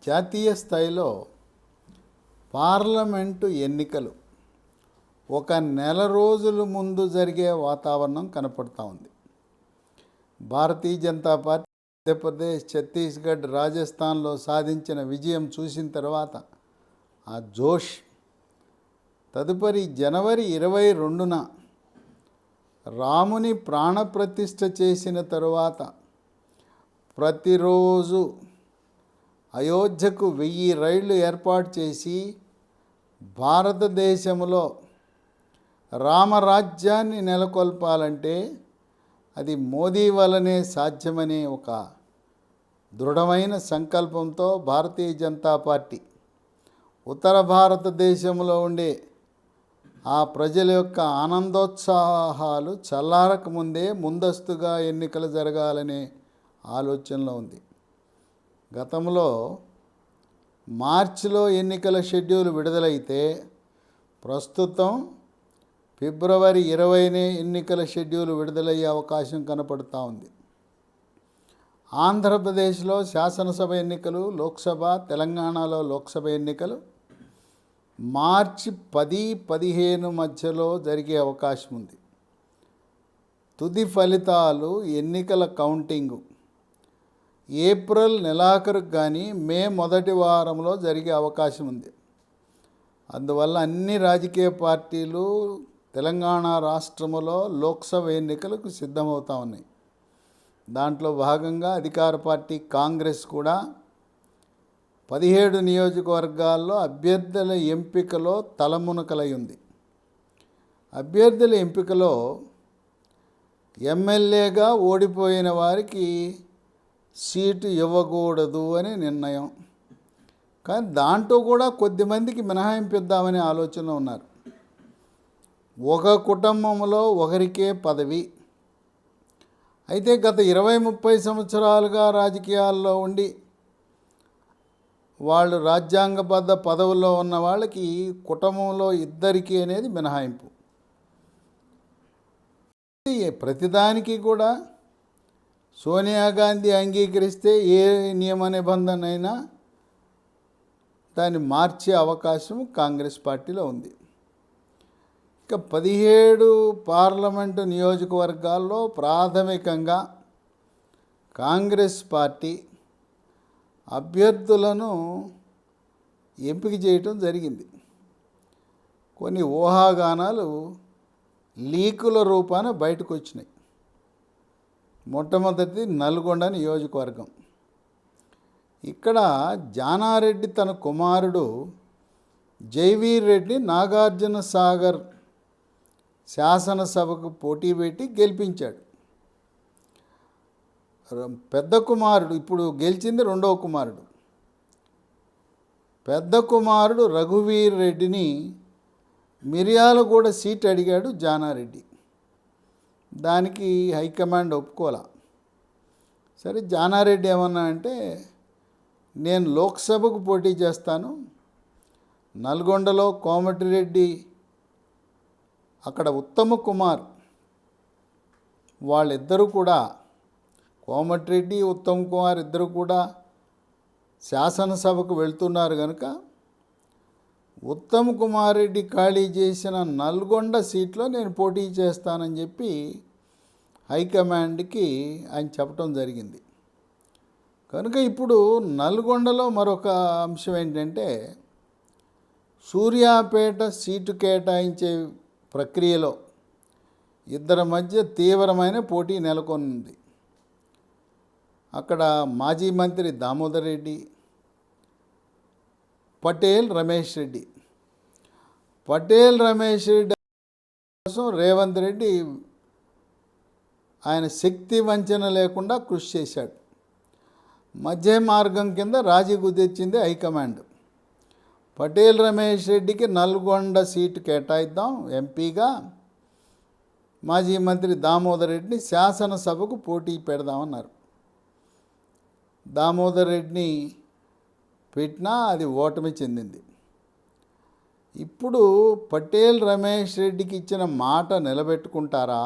జాతీయ స్థాయిలో పార్లమెంటు ఎన్నికలు ఒక నెల రోజుల ముందు జరిగే వాతావరణం కనపడుతూ ఉంది. భారతీయ జనతా పార్టీ మధ్యప్రదేశ్, ఛత్తీస్గఢ్, రాజస్థాన్లో సాధించిన విజయం చూసిన తర్వాత ఆ జోష్ తదుపరి జనవరి 22న రాముని ప్రాణప్రతిష్ఠ చేసిన తరువాత ప్రతిరోజు అయోధ్యకు 1000 రైళ్లు ఏర్పాటు చేసి భారతదేశంలో రామరాజ్యాన్ని నెలకొల్పాలంటే అది మోదీ వల్లనే సాధ్యమనే ఒక దృఢమైన సంకల్పంతో భారతీయ జనతా పార్టీ ఉత్తర భారతదేశంలో ఉండే ఆ ప్రజల యొక్క ఆనందోత్సాహాలు చల్లారకముందే ముందస్తుగా ఎన్నికలు జరగాలనే ఆలోచనలో ఉంది. గతంలో మార్చిలో ఎన్నికల షెడ్యూల్ విడుదలైతే ప్రస్తుతం ఫిబ్రవరి 20నే ఎన్నికల షెడ్యూల్ విడుదలయ్యే అవకాశం కనపడుతూ ఉంది. ఆంధ్రప్రదేశ్లో శాసనసభ ఎన్నికలు, లోక్సభ, తెలంగాణలో లోక్సభ ఎన్నికలు మార్చి 10-15 మధ్యలో జరిగే అవకాశం ఉంది. తుది ఫలితాలు ఎన్నికల కౌంటింగు ఏప్రిల్ నెలాఖరుకు కానీ మే మొదటి వారంలో జరిగే అవకాశం ఉంది. అందువల్ల అన్ని రాజకీయ పార్టీలు తెలంగాణ రాష్ట్రంలో లోక్సభ ఎన్నికలకు సిద్ధమవుతా ఉన్నాయి. దాంట్లో భాగంగా అధికార పార్టీ కాంగ్రెస్ కూడా 17 నియోజకవర్గాల్లో అభ్యర్థుల ఎంపికలో తలమునకలై ఉంది. అభ్యర్థుల ఎంపికలో ఎమ్మెల్యేగా ఓడిపోయిన వారికి సీటు ఇవ్వకూడదు అని నిర్ణయం. కానీ దాంట్లో కూడా కొద్దిమందికి మినహాయింపు ఇద్దామనే ఆలోచనలో ఉన్నారు. ఒక కుటుంబంలో ఒకరికే పదవి. అయితే గత 20-30 సంవత్సరాలుగా రాజకీయాల్లో ఉండి వాళ్ళు రాజ్యాంగబద్ధ పదవుల్లో ఉన్న వాళ్ళకి కుటుంబంలో ఇద్దరికి అనేది మినహాయింపు. ప్రతిదానికి కూడా సోనియా గాంధీ అంగీకరిస్తే ఏ నియమ నిబంధన అయినా దాన్ని మార్చే అవకాశం కాంగ్రెస్ పార్టీలో ఉంది. ఇక 17 పార్లమెంటు నియోజకవర్గాల్లో ప్రాథమికంగా కాంగ్రెస్ పార్టీ అభ్యర్థులను ఎంపిక చేయటం జరిగింది. కొన్ని ఊహాగానాలు లీకుల రూపాన బయటకు వచ్చినాయి. మొట్టమొదటి నల్గొండ నియోజకవర్గం. ఇక్కడ జానారెడ్డి తన కుమారుడు జైవీర్ రెడ్డి నాగార్జున సాగర్ శాసనసభకు పోటీ పెట్టి గెలిపించాడు. పెద్ద కుమారుడు, ఇప్పుడు గెలిచింది రెండవ కుమారుడు, పెద్ద కుమారుడు రఘువీర్ రెడ్డిని మిర్యాలగూడ సీట్ అడిగాడు జానారెడ్డి. దానికి హైకమాండ్ ఒప్పుకోలా. సరే, జానారెడ్డి ఏమన్నా అంటే నేను లోక్సభకు పోటీ చేస్తాను, నల్గొండలో కోమటిరెడ్డి, అక్కడ ఉత్తమ కుమార్, వాళ్ళిద్దరూ కూడా, కోమటిరెడ్డి ఉత్తమ్ కుమార్ ఇద్దరు కూడా శాసనసభకు వెళ్తున్నారు కనుక ఉత్తమ్ కుమార్ రెడ్డి ఖాళీ చేసిన నల్గొండ సీట్లో నేను పోటీ చేస్తానని చెప్పి హైకమాండ్కి ఆయన చెప్పడం జరిగింది. కనుక ఇప్పుడు నల్గొండలో మరొక అంశం ఏంటంటే సూర్యాపేట సీటు కేటాయించే ప్రక్రియలో ఇద్దరి మధ్య తీవ్రమైన పోటీ నెలకొంది. అక్కడ మాజీ మంత్రి దామోదర్ రెడ్డి, పటేల్ రమేష్ రెడ్డి. పటేల్ రమేష్ రెడ్డి కోసం రేవంత్ రెడ్డి ఆయన శక్తి వంచన లేకుండా కృషి చేశాడు. మధ్య మార్గం కింద రాజీ కుదిర్చింది హైకమాండ్. పటేల్ రమేష్ రెడ్డికి నల్గొండ సీటు కేటాయిద్దాం ఎంపీగా, మాజీ మంత్రి దామోదర్ రెడ్డిని శాసనసభకు పోటీ పెడదామన్నారు. దామోదర్ రెడ్డిని పెట్టినా అది ఓటమి చెందింది. ఇప్పుడు పటేల్ రమేష్ రెడ్డికి ఇచ్చిన మాట నిలబెట్టుకుంటారా,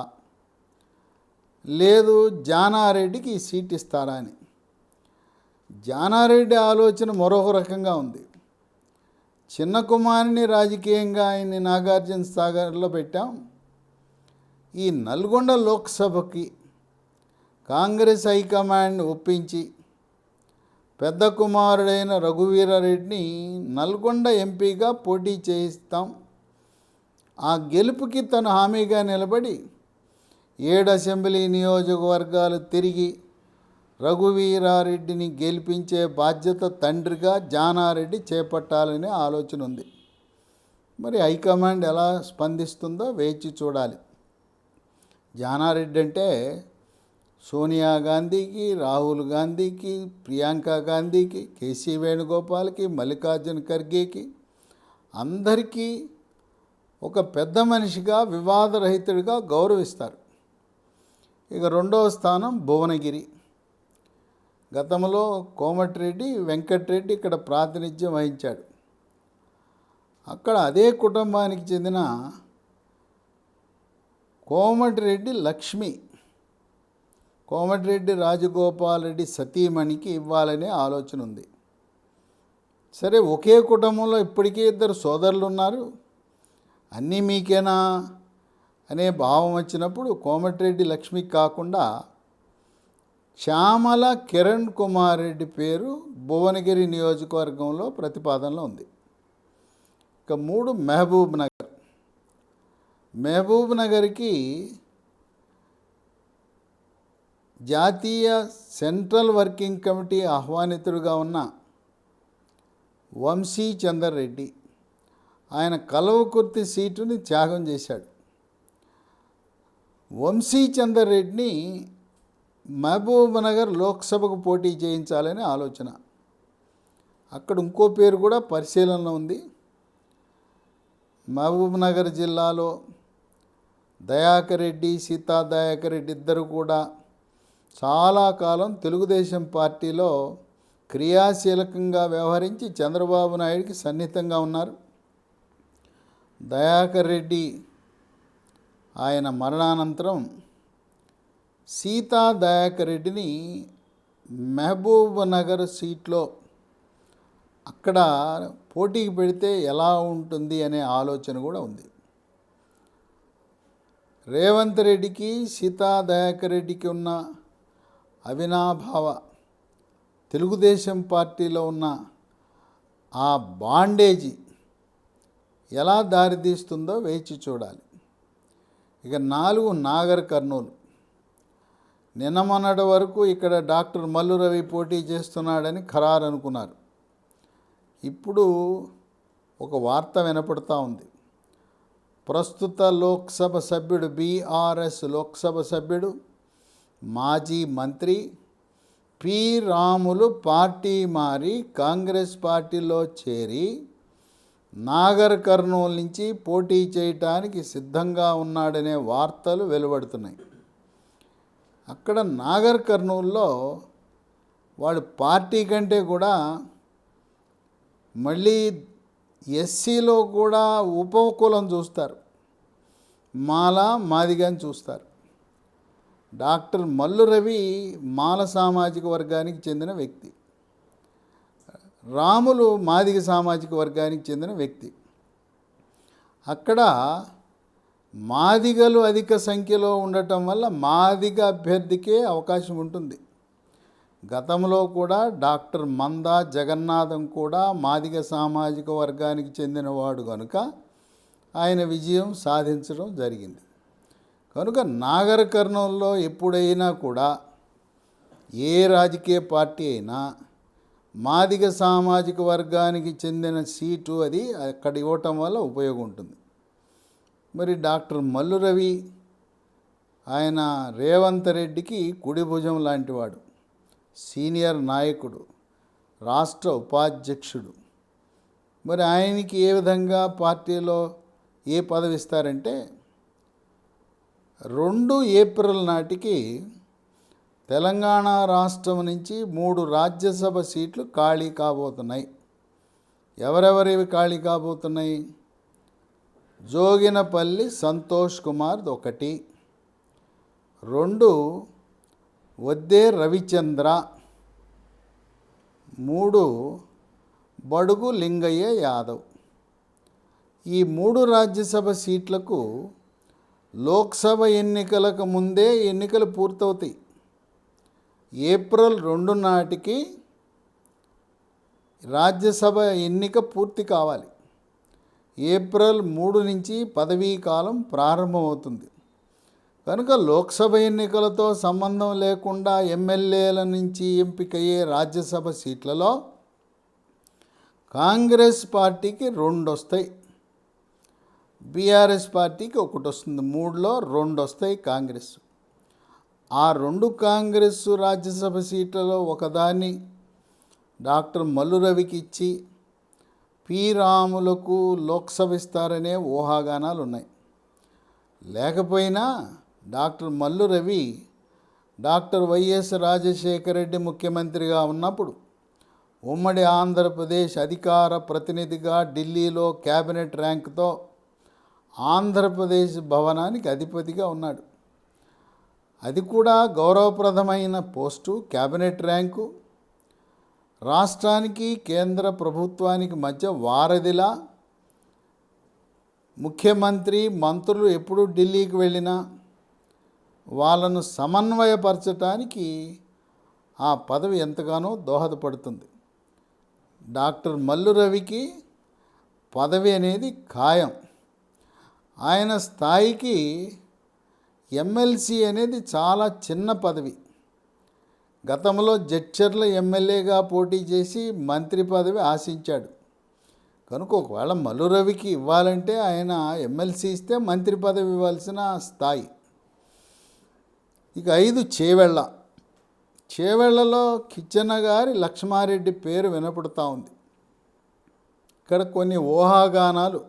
లేదు జానారెడ్డికి ఈ సీట్ ఇస్తారా అని జానారెడ్డి ఆలోచన మరొక రకంగా ఉంది. చిన్న కుమారుని రాజకీయంగా ఆయన్ని నాగార్జున సాగర్లో పెట్టాం. ఈ నల్గొండ లోక్సభకి కాంగ్రెస్ హైకమాండ్ ఒప్పించి పెద్ద కుమారుడైన రఘువీరారెడ్డిని నల్గొండ ఎంపీగా పోటీ చేయిస్తాం. ఆ గెలుపుకి తను హామీగా నిలబడి 7 అసెంబ్లీ నియోజకవర్గాలు తిరిగి రఘువీరారెడ్డిని గెలిపించే బాధ్యత తండ్రిగా జానారెడ్డి చేపట్టాలనే ఆలోచన ఉంది. మరి హైకమాండ్ ఎలా స్పందిస్తుందో వేచి చూడాలి. జానారెడ్డి అంటే సోనియా గాంధీకి, రాహుల్ గాంధీకి, ప్రియాంక గాంధీకి, కేసీ వేణుగోపాల్కి, మల్లికార్జున ఖర్గేకి అందరికీ ఒక పెద్ద మనిషిగా, వివాదరహితుడిగా గౌరవిస్తారు. ఇక రెండవ స్థానం భువనగిరి. గతంలో కోమటిరెడ్డి వెంకటరెడ్డి ఇక్కడ ప్రాతినిధ్యం వహించాడు. అక్కడ అదే కుటుంబానికి చెందిన కోమటిరెడ్డి లక్ష్మి, కోమటిరెడ్డి రాజగోపాల్ రెడ్డి సతీమణికి ఇవ్వాలనే ఆలోచన ఉంది. సరే, ఒకే కుటుంబంలో ఇప్పటికీ 2 సోదరులు ఉన్నారు, అన్నీ మీకేనా అనే భావం వచ్చినప్పుడు కోమటిరెడ్డి లక్ష్మికి కాకుండా శ్యామల కిరణ్ కుమార్ రెడ్డి పేరు భువనగిరి నియోజకవర్గంలో ప్రతిపాదనలో ఉంది. ఇక 3 మహబూబ్ నగర్. మహబూబ్ నగర్కి జాతీయ సెంట్రల్ వర్కింగ్ కమిటీ ఆహ్వానితుడిగా ఉన్న వంశీ చందర్ రెడ్డి ఆయన కల్వకుర్తి సీటుని త్యాగం చేశాడు. వంశీ చందర్ రెడ్డిని మహబూబ్ నగర్ లోక్సభకు పోటీ చేయించాలని ఆలోచన. అక్కడ ఇంకో పేరు కూడా పరిశీలనలో ఉంది. మహబూబ్ నగర్ జిల్లాలో దయాకర్ రెడ్డి, సీతా దయాకర్ రెడ్డి ఇద్దరు కూడా చాలా కాలం తెలుగుదేశం పార్టీలో క్రియాశీలకంగా వ్యవహరించి చంద్రబాబు నాయుడికి సన్నిహితంగా ఉన్నారు. దయాకర్ రెడ్డి ఆయన మరణానంతరం సీతా దయాకర్ రెడ్డిని మహబూబ్ నగర్ సీట్లో అక్కడ పోటీకి పెడితే ఎలా ఉంటుంది అనే ఆలోచన కూడా ఉంది. రేవంత్ రెడ్డికి, సీతా దయాకర్ రెడ్డికి ఉన్న అవినాభావ తెలుగుదేశం పార్టీలో ఉన్న ఆ బాండేజీ ఎలా దారితీస్తుందో వేచి చూడాలి. ఇక 4 నాగర్ కర్నూలు. నిన్న మొన్నటి వరకు ఇక్కడ డాక్టర్ మల్లు రవి పోటీ చేస్తున్నాడని ఖరారు అనుకున్నారు. ఇప్పుడు ఒక వార్త వినపడుతూ ఉంది. ప్రస్తుత లోక్సభ సభ్యుడు, బీఆర్ఎస్ లోక్సభ సభ్యుడు, మాజీ మంత్రి పి రాములు పార్టీ మారి కాంగ్రెస్ పార్టీలో చేరి నాగర్ కర్నూలు నుంచి పోటీ చేయటానికి సిద్ధంగా ఉన్నాడనే వార్తలు వెలువడుతున్నాయి. అక్కడ నాగర్ కర్నూలులో వాడు పార్టీ కంటే కూడా మళ్ళీ ఎస్సీలో కూడా ఉపకులం చూస్తారు, మాదిగని చూస్తారు. డాక్టర్ మల్లు రవి మాల సామాజిక వర్గానికి చెందిన వ్యక్తి, రాములు మాదిగ సామాజిక వర్గానికి చెందిన వ్యక్తి. అక్కడ మాదిగలు అధిక సంఖ్యలో ఉండటం వల్ల మాదిగ అభ్యర్థికే అవకాశం ఉంటుంది. గతంలో కూడా డాక్టర్ మందా జగన్నాథం కూడా మాదిగ సామాజిక వర్గానికి చెందినవాడు కనుక ఆయన విజయం సాధించడం జరిగింది. కనుక నాగర్ కర్నూలులో ఎప్పుడైనా కూడా ఏ రాజకీయ పార్టీ అయినా మాదిగ సామాజిక వర్గానికి చెందిన సీటు అది అక్కడ ఇవ్వటం వల్ల ఉపయోగం ఉంటుంది. మరి డాక్టర్ మల్లు రవి ఆయన రేవంత్ రెడ్డికి కుడి భుజం లాంటివాడు, సీనియర్ నాయకుడు, రాష్ట్ర ఉపాధ్యక్షుడు. మరి ఆయనకి ఏ విధంగా పార్టీలో ఏ పదవి ఇస్తారంటే 2 ఏప్రిల్ నాటికి తెలంగాణ రాష్ట్రం నుంచి 3 రాజ్యసభ సీట్లు ఖాళీ కాబోతున్నాయి. ఎవరెవరివి ఖాళీ కాబోతున్నాయి? జోగినపల్లి సంతోష్ కుమార్ 1, 2 వద్దే రవిచంద్ర, 3 బడుగు లింగయ్య యాదవ్. ఈ 3 రాజ్యసభ సీట్లకు లోక్సభ ఎన్నికలకు ముందే ఎన్నికలు పూర్తవుతాయి. ఏప్రిల్ 2 నాటికి రాజ్యసభ ఎన్నిక పూర్తి కావాలి. ఏప్రిల్ 3 నుంచి పదవీ కాలం ప్రారంభమవుతుంది. కనుక లోక్సభ ఎన్నికలతో సంబంధం లేకుండా ఎమ్మెల్యేల నుంచి ఎంపికయ్యే రాజ్యసభ సీట్లలో కాంగ్రెస్ పార్టీకి 2 వస్తాయి, బీఆర్ఎస్ పార్టీకి 1 వస్తుంది. 3లో 2 వస్తాయి కాంగ్రెస్. ఆ 2 కాంగ్రెస్ రాజ్యసభ సీట్లలో ఒకదాన్ని డాక్టర్ మల్లు రవికి ఇచ్చి పి రాములకు లోక్సభ ఇస్తారనే ఊహాగానాలు ఉన్నాయి. లేకపోయినా doctor Mallu Ravi doctor YS Rajasekhara Reddy ముఖ్యమంత్రిగా ఉన్నప్పుడు ఉమ్మడి ఆంధ్రప్రదేశ్ అధికార ప్రతినిధిగా ఢిల్లీలో క్యాబినెట్ ర్యాంకుతో ఆంధ్రప్రదేశ్ భవనానికి అధిపతిగా ఉన్నాడు. అది కూడా గౌరవప్రదమైన పోస్టు, క్యాబినెట్ ర్యాంకు. రాష్ట్రానికి కేంద్ర ప్రభుత్వానికి మధ్య వారధిలా ముఖ్యమంత్రి మంత్రులు ఎప్పుడు ఢిల్లీకి వెళ్ళినా వాళ్ళను సమన్వయపరచడానికి ఆ పదవి ఎంతగానో దోహదపడుతుంది. డాక్టర్ మల్లు రవికి పదవి అనేది ఖాయం. ఆయన స్థాయికి ఎమ్మెల్సీ అనేది చాలా చిన్న పదవి. గతంలో జడ్చర్ల ఎమ్మెల్యేగా పోటీ చేసి మంత్రి పదవి ఆశించాడు. కనుక ఒకవేళ మల్లు రవికి ఇవ్వాలంటే ఆయన ఎమ్మెల్సీ ఇస్తే మంత్రి పదవి ఇవ్వాల్సిన స్థాయి. ఇక 5 చేవెళ్ళ. చేవెళ్లలో కిచ్చన్న గారి లక్ష్మారెడ్డి పేరు వినపడుతూ ఉంది. ఇక్కడ కొన్ని ఊహాగానాలు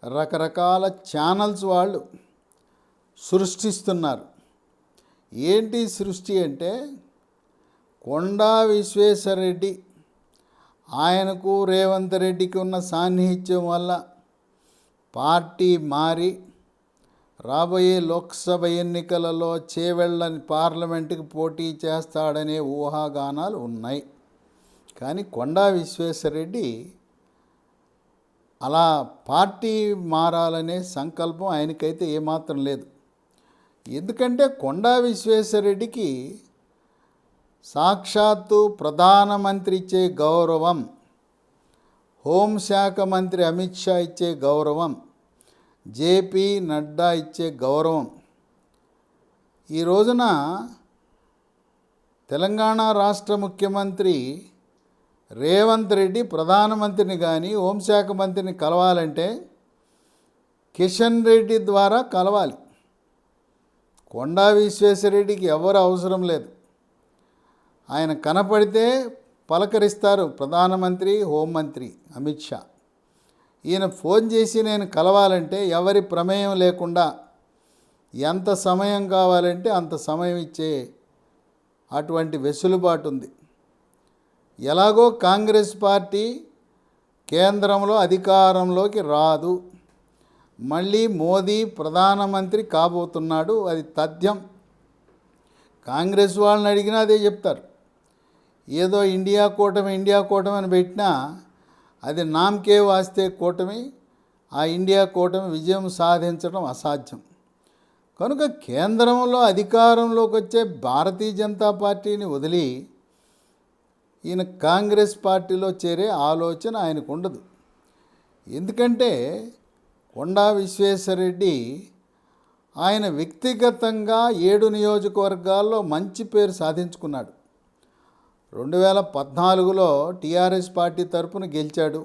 రకరకాల ఛానల్స్ వాళ్ళు సృష్టిస్తున్నారు. ఏంటి సృష్టి అంటే, కొండా విశ్వేశ్వరరెడ్డి ఆయనకు రేవంత్ రెడ్డికి ఉన్న సాన్నిహిత్యం వల్ల పార్టీ మారి రాబోయే లోక్సభ ఎన్నికలలో చేవెళ్ళ పార్లమెంటుకి పోటీ చేస్తాడనే ఊహాగానాలు ఉన్నాయి. కానీ కొండా విశ్వేశ్వరరెడ్డి అలా పార్టీ మారాలనే సంకల్పం ఆయనకైతే ఏమాత్రం లేదు. ఎందుకంటే కొండా విశ్వేశ్వరరెడ్డికి సాక్షాత్తు ప్రధానమంత్రి ఇచ్చే గౌరవం, హోంశాఖ మంత్రి అమిత్ షా ఇచ్చే గౌరవం, జేపీ నడ్డా ఇచ్చే గౌరవం, ఈ రోజున తెలంగాణ రాష్ట్ర ముఖ్యమంత్రి రేవంత్ రెడ్డి ప్రధానమంత్రిని కానీ హోంశాఖ మంత్రిని కలవాలంటే కిషన్ రెడ్డి ద్వారా కలవాలి. కొండా విశ్వేశ్వరరెడ్డికి ఎవరు అవసరం లేదు. ఆయన కనపడితే పలకరిస్తారు ప్రధానమంత్రి, హోంమంత్రి అమిత్ షా. ఈయన ఫోన్ చేసి నేను కలవాలంటే ఎవరి ప్రమేయం లేకుండా ఎంత సమయం కావాలంటే అంత సమయం ఇచ్చే అటువంటి వెసులుబాటు ఉంది. ఎలాగో కాంగ్రెస్ పార్టీ కేంద్రంలో అధికారంలోకి రాదు, మళ్ళీ మోదీ ప్రధానమంత్రి కాబోతున్నాడు, అది తథ్యం. కాంగ్రెస్ వాళ్ళని అడిగినా అదే చెప్తారు. ఏదో ఇండియా కూటమి అని పెట్టినా అది నామకే వాస్తే కూటమి, ఆ ఇండియా కూటమి విజయం సాధించడం అసాధ్యం. కనుక కేంద్రంలో అధికారంలోకి వచ్చే భారతీయ జనతా పార్టీని వదిలి ఈయన కాంగ్రెస్ పార్టీలో చేరే ఆలోచన ఆయనకు ఉండదు. ఎందుకంటే కొండా విశ్వేశ్వరరెడ్డి ఆయన వ్యక్తిగతంగా 7 నియోజకవర్గాల్లో మంచి పేరు సాధించుకున్నాడు. 2014లో టీఆర్ఎస్ పార్టీ తరపున గెలిచాడు.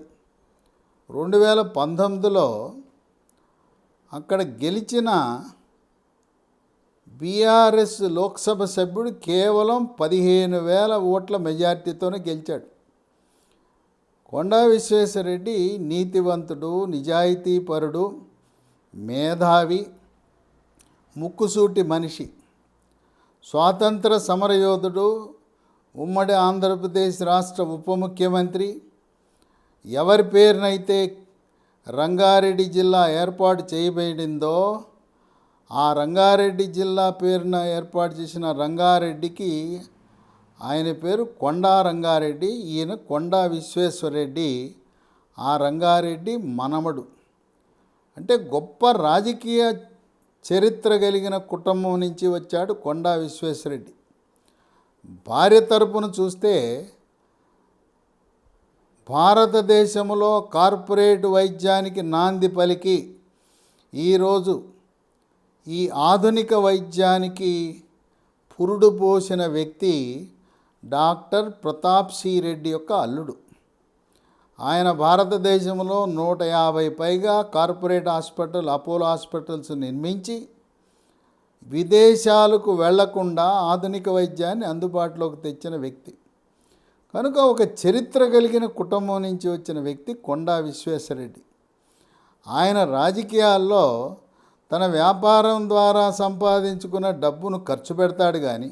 2019లో అక్కడ గెలిచిన బీఆర్ఎస్ లోక్సభ సభ్యుడు కేవలం 15,000 ఓట్ల మెజార్టీతోనే గెలిచాడు. కొండా విశ్వేశ్వరరెడ్డి నీతివంతుడు, నిజాయితీపరుడు, మేధావి, ముక్కుసూటి మనిషి, స్వాతంత్ర సమరయోధుడు, ఉమ్మడి ఆంధ్రప్రదేశ్ రాష్ట్ర ఉప ముఖ్యమంత్రి. ఎవరి పేరునైతే రంగారెడ్డి జిల్లా ఏర్పాటు చేయబడిందో ఆ రంగారెడ్డి జిల్లా పేరున ఏర్పాటు చేసిన రంగారెడ్డికి ఆయన పేరు కొండా రంగారెడ్డి, ఈయన కొండా విశ్వేశ్వరరెడ్డి. ఆ రంగారెడ్డి మనమడు. అంటే గొప్ప రాజకీయ చరిత్ర కలిగిన కుటుంబం నుంచి వచ్చాడు కొండా విశ్వేశ్వరరెడ్డి. భార్య తరపున చూస్తే భారతదేశంలో కార్పొరేట్ వైద్యానికి నాంది పలికి ఈరోజు ఈ ఆధునిక వైద్యానికి పురుడు పోసిన వ్యక్తి డాక్టర్ ప్రతాప్ సి రెడ్డి యొక్క అల్లుడు. ఆయన భారతదేశంలో 150 పైగా కార్పొరేట్ హాస్పిటల్, అపోలో హాస్పిటల్స్ నిర్మించి విదేశాలకు వెళ్లకుండా ఆధునిక వైద్యాన్ని అందుబాటులోకి తెచ్చిన వ్యక్తి. కనుక ఒక చరిత్ర కలిగిన కుటుంబం నుంచి వచ్చిన వ్యక్తి కొండా విశ్వేశ్వరరెడ్డి. ఆయన రాజకీయాల్లో తన వ్యాపారం ద్వారా సంపాదించుకున్న డబ్బును ఖర్చు పెడతాడు కానీ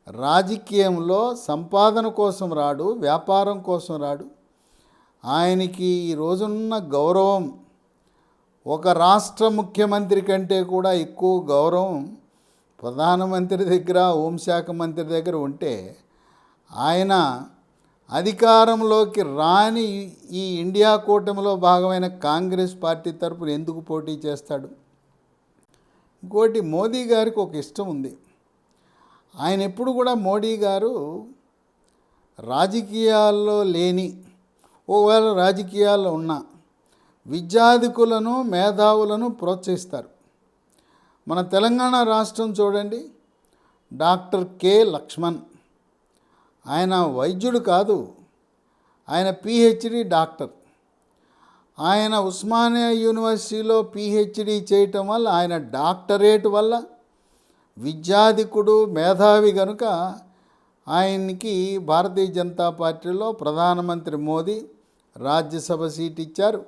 రాజకీయంలో సంపాదన కోసం రాడు, వ్యాపారం కోసం రాడు. ఆయనకి ఈ రోజున్న గౌరవం ఒక రాష్ట్ర ముఖ్యమంత్రి కంటే కూడా ఎక్కువ గౌరవం ప్రధానమంత్రి దగ్గర, హోంశాఖ మంత్రి దగ్గర ఉంటే ఆయన అధికారంలోకి రాని ఈ ఇండియా కూటమిలో భాగమైన కాంగ్రెస్ పార్టీ తరపున ఎందుకు పోటీ చేస్తాడు? ఇంకోటి, మోదీ గారికి ఒక ఇష్టం ఉంది. ఆయన ఎప్పుడు కూడా మోడీ గారు రాజకీయాల్లో లేని, ఒకవేళ రాజకీయాల్లో ఉన్న విద్యాధికులను, మేధావులను ప్రోత్సహిస్తారు. మన తెలంగాణ రాష్ట్రం చూడండి, డాక్టర్ కె లక్ష్మణ్. ఆయన వైద్యుడు కాదు, ఆయన పిహెచ్డి డాక్టర్. ఆయన ఉస్మానియా యూనివర్సిటీలో పిహెచ్డి చేయటం వల్ల, ఆయన డాక్టరేట్ వల్ల విద్యాధికుడు, మేధావి కనుక ఆయనకి భారతీయ జనతా పార్టీలో ప్రధానమంత్రి మోదీ రాజ్యసభ సీట్ ఇచ్చారు,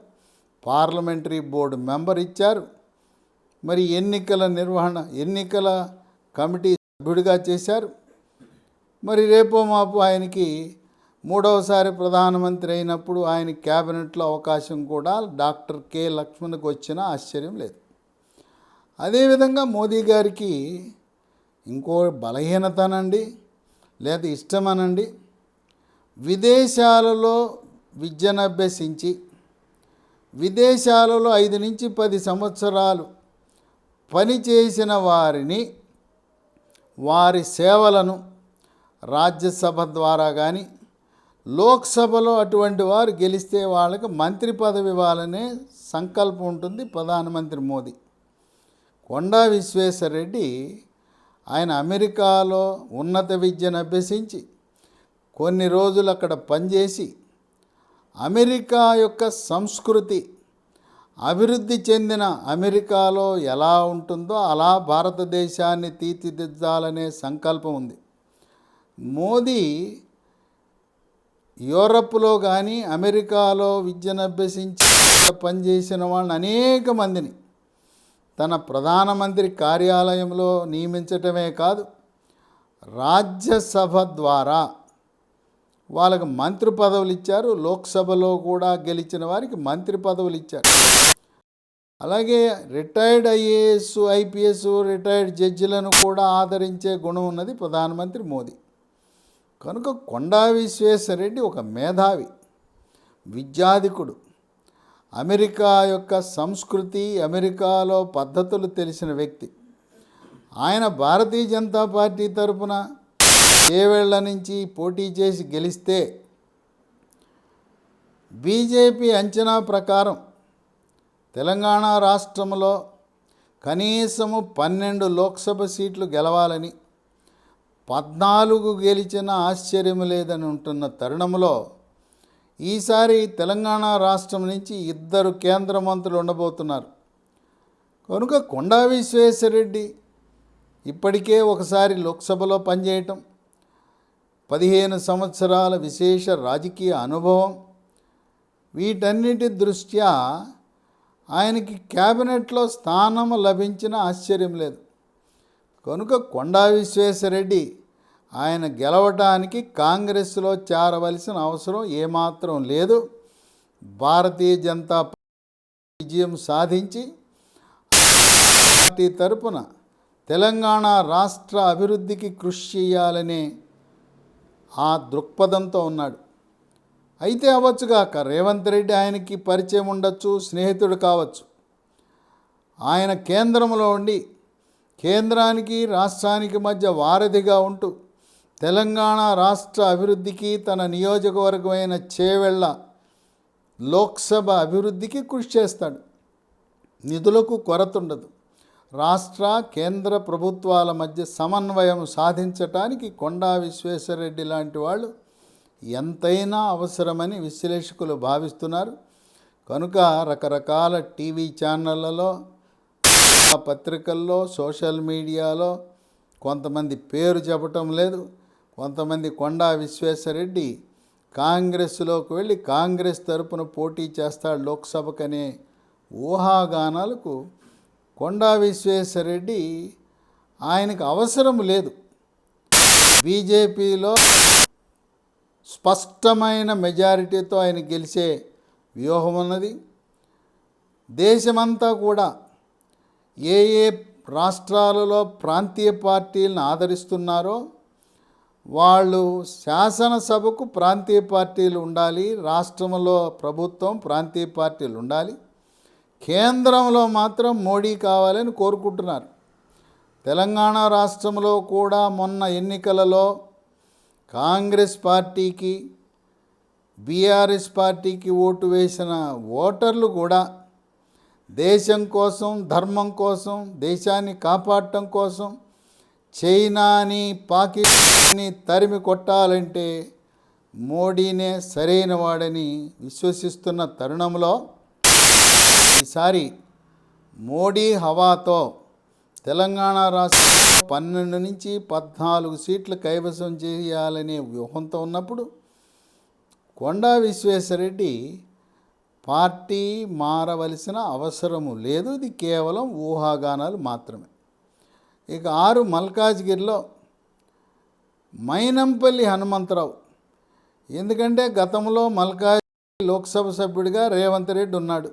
పార్లమెంటరీ బోర్డు మెంబర్ ఇచ్చారు, మరి ఎన్నికల కమిటీ సభ్యుడిగా చేశారు. మరి రేపో మాపు ఆయనకి మూడవసారి ప్రధానమంత్రి అయినప్పుడు ఆయన క్యాబినెట్లో అవకాశం కూడా డాక్టర్ కె లక్ష్మణ్కి వచ్చినా ఆశ్చర్యం లేదు. అదేవిధంగా మోదీ గారికి ఇంకో బలహీనతనండి, లేదా ఇష్టమనండి, విదేశాలలో విద్యను అభ్యసించి విదేశాలలో 5 నుంచి 10 సంవత్సరాలు పనిచేసిన వారిని, వారి సేవలను రాజ్యసభ ద్వారా కానీ లోక్సభలో అటువంటి వారు గెలిస్తే వాళ్ళకి మంత్రి పదవి ఇవ్వాలనే సంకల్పం ఉంటుంది ప్రధానమంత్రి మోదీ. కొండా విశ్వేశ్వరరెడ్డి ఆయన అమెరికాలో ఉన్నత విద్యను అభ్యసించి కొన్ని రోజులు అక్కడ పనిచేసి అమెరికా యొక్క సంస్కృతి, అభివృద్ధి చెందిన అమెరికాలో ఎలా ఉంటుందో అలా భారతదేశాన్ని తీర్చిదిద్దాలనే సంకల్పం ఉంది. మోదీ యూరప్లో కానీ అమెరికాలో విద్యను అభ్యసించి పనిచేసిన వాళ్ళని అనేక మందిని తన ప్రధానమంత్రి కార్యాలయంలో నియమించటమే కాదు, రాజ్యసభ ద్వారా వాళ్ళకి మంత్రి పదవులు ఇచ్చారు. లోక్సభలో కూడా గెలిచిన వారికి మంత్రి పదవులు ఇచ్చారు. అలాగే రిటైర్డ్ ఐఏఎస్, ఐపీఎస్, రిటైర్డ్ జడ్జిలను కూడా ఆదరించే గుణం ఉన్నది ప్రధానమంత్రి మోదీ. కనుక కొండా విశ్వేశ్వరరెడ్డి ఒక మేధావి, విద్యాధికుడు, అమెరికా యొక్క సంస్కృతి, అమెరికాలో పద్ధతులు తెలిసిన వ్యక్తి. ఆయన భారతీయ జనతా పార్టీ తరపున 7 ఏళ్ల నుంచి పోటీ చేసి గెలిస్తే బీజేపీ అంచనా ప్రకారం తెలంగాణ రాష్ట్రంలో కనీసము 12 లోక్సభ సీట్లు గెలవాలని, 14 గెలిచిన ఆశ్చర్యం లేదని ఉంటున్న తరుణంలో ఈసారి తెలంగాణ రాష్ట్రం నుంచి 2 కేంద్ర మంత్రులు ఉండబోతున్నారు. కనుక కొండా విశ్వేశ్వరరెడ్డి ఇప్పటికే ఒకసారి లోక్సభలో పనిచేయటం, 15 సంవత్సరాల విశేష రాజకీయ అనుభవం, వీటన్నిటి దృష్ట్యా ఆయనకి క్యాబినెట్లో స్థానం లభించిన ఆశ్చర్యం లేదు. కనుక కొండా విశ్వేశ్వరరెడ్డి ఆయన గెలవడానికి కాంగ్రెస్లో చేరవలసిన అవసరం ఏమాత్రం లేదు. భారతీయ జనతా పార్టీ విజయం సాధించి పార్టీ తరపున తెలంగాణ రాష్ట్ర అభివృద్ధికి కృషి చేయాలనే ఆ దృక్పథంతో ఉన్నాడు. అయితే అవ్వచ్చుగాక రేవంత్ రెడ్డి ఆయనకి పరిచయం ఉండొచ్చు, స్నేహితుడు కావచ్చు. ఆయన కేంద్రంలో ఉండి కేంద్రానికి రాష్ట్రానికి మధ్య వారధిగా ఉంటూ తెలంగాణ రాష్ట్ర అభివృద్ధికి తన నియోజకవర్గమైన చేవెళ్ళ లోక్సభ అభివృద్ధికి కృషి చేస్తాడు. నిధులకు కొరత ఉండదు. రాష్ట్ర కేంద్ర ప్రభుత్వాల మధ్య సమన్వయం సాధించటానికి కొండా విశ్వేశ్వరరెడ్డి లాంటి వాళ్ళు ఎంతైనా అవసరమని విశ్లేషకులు భావిస్తున్నారు. కనుక రకరకాల టీవీ ఛానళ్ళలో, పత్రికల్లో, సోషల్ మీడియాలో కొంతమంది పేరు చెప్పటం లేదు, కొంతమంది కొండా విశ్వేశ్వరరెడ్డి కాంగ్రెస్లోకి వెళ్ళి కాంగ్రెస్ తరపున పోటీ చేస్తాడు లోక్సభకనే ఊహాగానాలకు కొండా విశ్వేశ్వరరెడ్డి ఆయనకు అవసరం లేదు. బీజేపీలో స్పష్టమైన మెజారిటీతో ఆయన గెలిచే వ్యూహం ఉన్నది. దేశమంతా కూడా ఏ ఏ రాష్ట్రాలలో ప్రాంతీయ పార్టీలను ఆదరిస్తున్నారో వాళ్ళు శాసనసభకు ప్రాంతీయ పార్టీలు ఉండాలి, రాష్ట్రంలో ప్రభుత్వం ప్రాంతీయ పార్టీలు ఉండాలి, కేంద్రంలో మాత్రం మోడీ కావాలని కోరుకుంటున్నారు. తెలంగాణ రాష్ట్రంలో కూడా మొన్న ఎన్నికలలో కాంగ్రెస్ పార్టీకి, బీఆర్ఎస్ పార్టీకి ఓటు వేసిన ఓటర్లు కూడా దేశం కోసం, ధర్మం కోసం, దేశాన్ని కాపాడటం కోసం చైనాని, పాకిస్తాన్ని తరిమి కొట్టాలంటే మోడీనే సరైన వాడని విశ్వసిస్తున్న తరుణంలో ఈసారి మోడీ హవాతో తెలంగాణ రాష్ట్రంలో 12 నుంచి 14 సీట్లు కైవసం చేయాలనే వ్యూహంతో ఉన్నప్పుడు కొండా విశ్వేశ్వరరెడ్డి పార్టీ మారవలసిన అవసరము లేదు. ఇది కేవలం ఊహాగానాలు మాత్రమే. ఇక 6 మల్కాజ్గిరిలో మైనంపల్లి హనుమంతరావు. ఎందుకంటే గతంలో మల్కాజ్గిరి లోక్సభ సభ్యుడిగా రేవంత్ రెడ్డి ఉన్నాడు.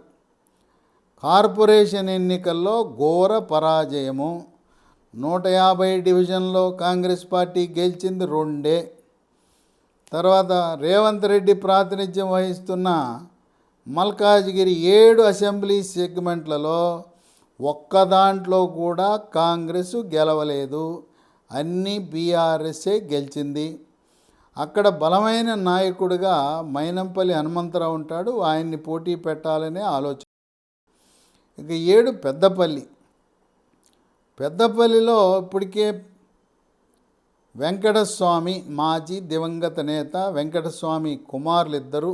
కార్పొరేషన్ ఎన్నికల్లో ఘోర పరాజయము. 150 డివిజన్లో కాంగ్రెస్ పార్టీ గెలిచింది 2. తర్వాత రేవంత్ రెడ్డి ప్రాతినిధ్యం వహిస్తున్న మల్కాజ్గిరి 7 అసెంబ్లీ సెగ్మెంట్లలో ఒక్క దాంట్లో కూడా కాంగ్రెస్ గెలవలేదు. అన్నీ బీఆర్ఎస్ఏ గెలిచింది. అక్కడ బలమైన నాయకుడిగా మైనంపల్లి హనుమంతరావు ఉంటాడు. ఆయన్ని పోటీ పెట్టాలనే ఆలోచన. ఇక 7 పెద్దపల్లిలో ఇప్పటికే వెంకటస్వామి, మాజీ దివంగత నేత వెంకటస్వామి కుమారులిద్దరూ